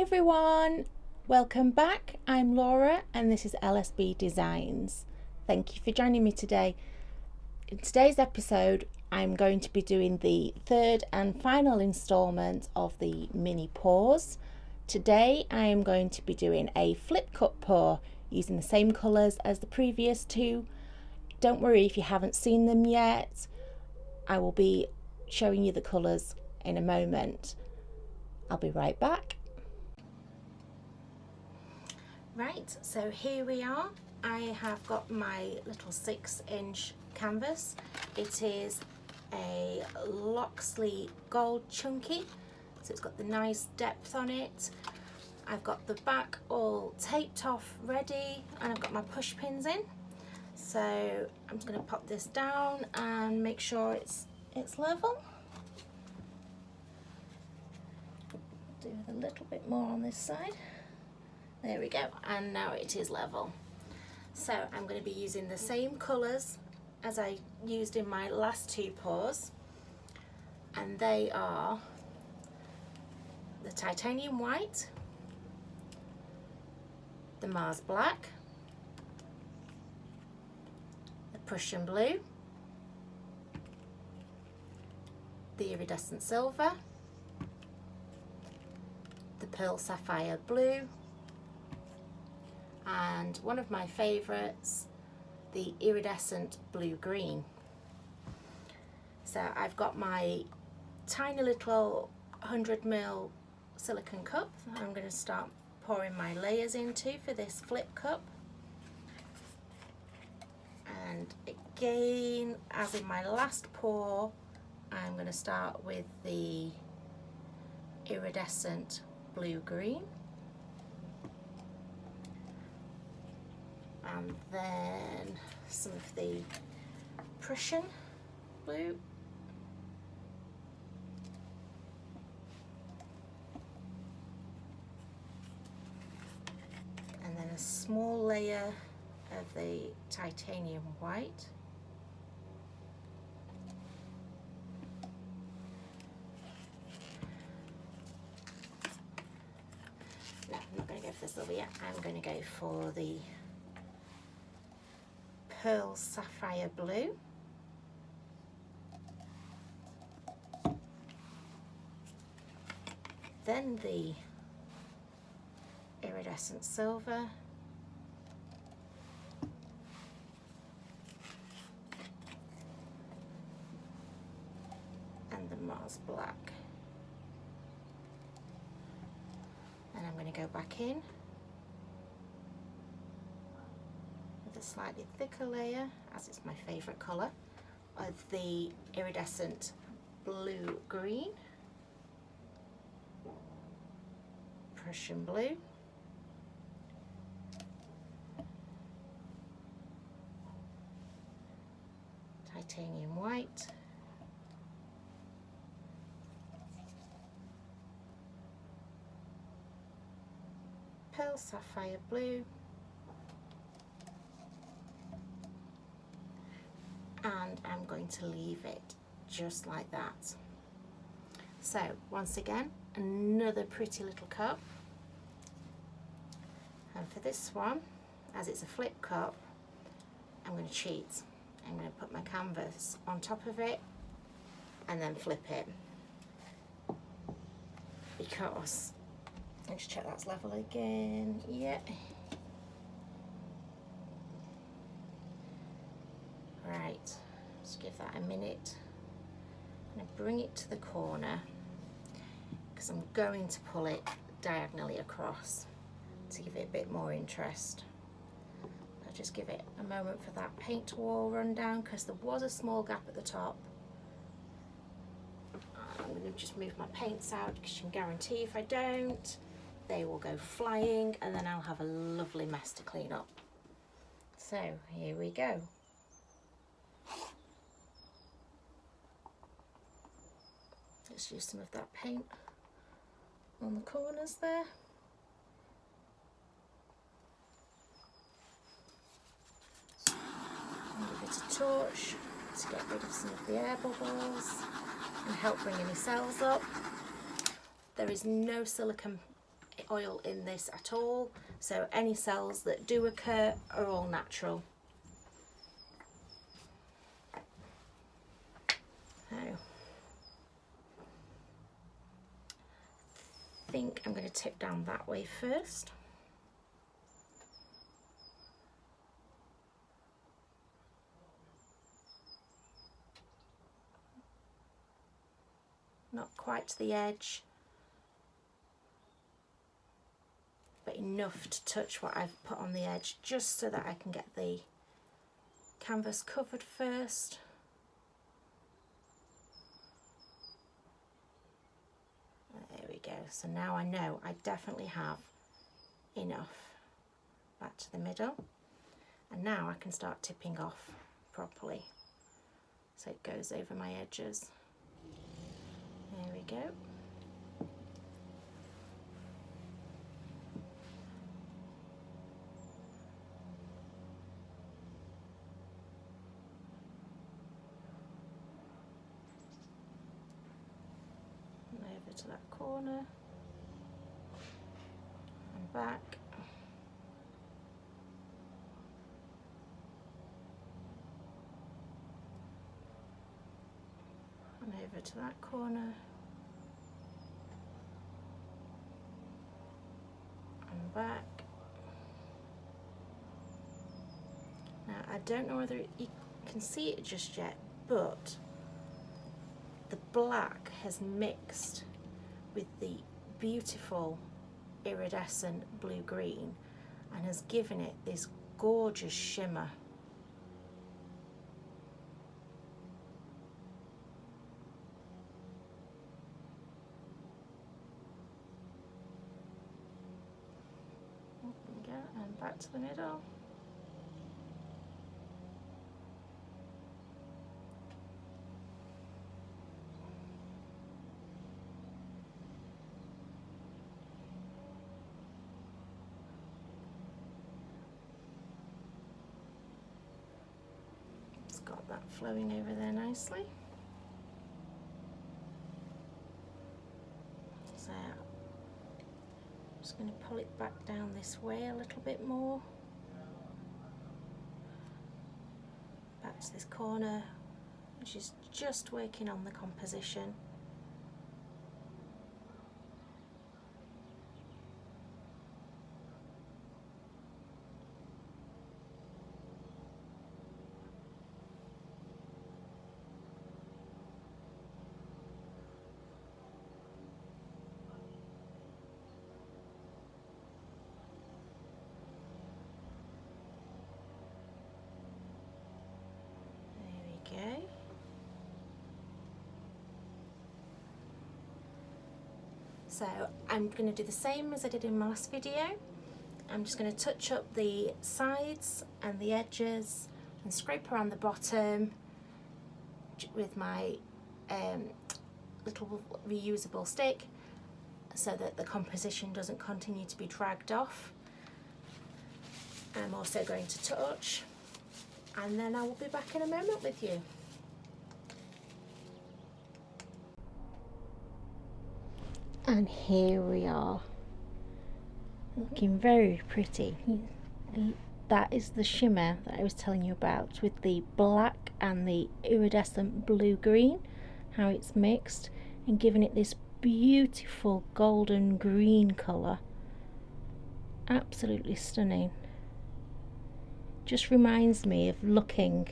everyone, welcome back. I'm Laura and this is LSB Designs. Thank you for joining me today. In today's episode I'm going to be doing the third and final instalment of the mini paws. Today I am going to be doing a flip cut paw using the same colours as the previous two. Don't worry if you haven't seen them yet, I will be showing you the colours in a moment. I'll be right back. Right, so here we are. I have got my little 6-inch canvas. It is a Loxley Gold Chunky, so it's got the nice depth on it. I've got the back all taped off ready and I've got my push pins in. So I'm just going to pop this down and make sure it's level. Do a little bit more on this side. There we go, and now it is level. So I'm going to be using the same colours as I used in my last two paws, and they are the titanium white, the Mars black, the Prussian blue, the iridescent silver, the pearl sapphire blue, and one of my favourites, the iridescent blue green. So I've got my tiny little 100ml silicone cup I'm going to start pouring my layers into for this flip cup. And again, as in my last pour, I'm going to start with the iridescent blue green. And then some of the Prussian blue. And then a small layer of the titanium white. No, I'm not going to go for this silver yet. I'm going to go for the pearl sapphire blue, then the iridescent silver, and the Mars black. And I'm going to go back in a slightly thicker layer, as it's my favourite colour, of the iridescent blue green, Prussian blue, titanium white, pearl sapphire blue, and I'm going to leave it just like that. So once again, another pretty little cup, and for this one, as it's a flip cup, I'm going to cheat. I'm going to put my canvas on top of it and then flip it, because let's check that's level again. Yeah. Right, just give that a minute. I'm going to bring it to the corner because I'm going to pull it diagonally across to give it a bit more interest. I'll just give it a moment for that paint to all run down, because there was a small gap at the top. I'm going to just move my paints out, because you can guarantee if I don't, they will go flying and then I'll have a lovely mess to clean up. So here we go. Let's use some of that paint on the corners there. And give it a torch to get rid of some of the air bubbles and help bring any cells up. There is no silicone oil in this at all, so any cells that do occur are all natural. So I think I'm going to tip down that way first. Not quite to the edge, but enough to touch what I've put on the edge, just so that I can get the canvas covered first. There we go. So now I know I definitely have enough. Back to the middle, and now I can start tipping off properly so it goes over my edges. There we go. And over to that corner and back. And over to that corner. And back. Now I don't know whether you can see it just yet, but the black has mixed with the beautiful iridescent blue-green and has given it this gorgeous shimmer. And back to the middle. It's got that flowing over there nicely. So just going to pull it back down this way a little bit more. Back to this corner, which is just working on the composition. Okay. So I'm going to do the same as I did in my last video. I'm just going to touch up the sides and the edges and scrape around the bottom with my little reusable stick so that the composition doesn't continue to be dragged off. I'm also going to touch, and then I will be back in a moment with you. And here we are, looking very pretty. That is the shimmer that I was telling you about, with the black and the iridescent blue-green, how it's mixed and giving it this beautiful golden green colour. Absolutely stunning. Just reminds me of looking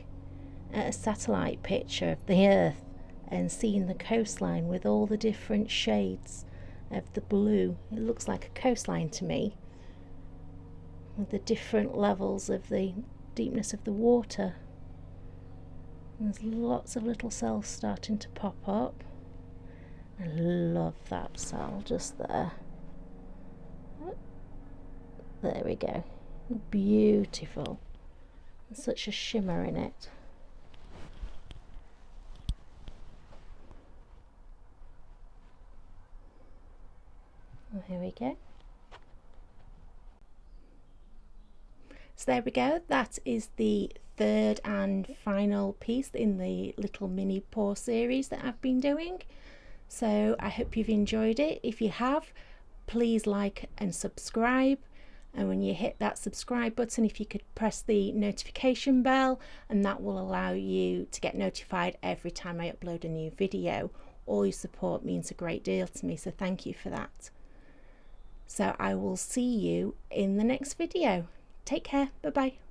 at a satellite picture of the Earth and seeing the coastline with all the different shades of the blue. It looks like a coastline to me, with the different levels of the deepness of the water. There's lots of little cells starting to pop up. I love that cell just there. There we go. Beautiful. Such a shimmer in it. Here we go. So there we go. That is the third and final piece in the little mini pour series that I've been doing. So I hope you've enjoyed it. If you have, please like and subscribe. And when you hit that subscribe button, if you could press the notification bell, and that will allow you to get notified every time I upload a new video. All your support means a great deal to me, so thank you for that. So I will see you in the next video. Take care. Bye bye.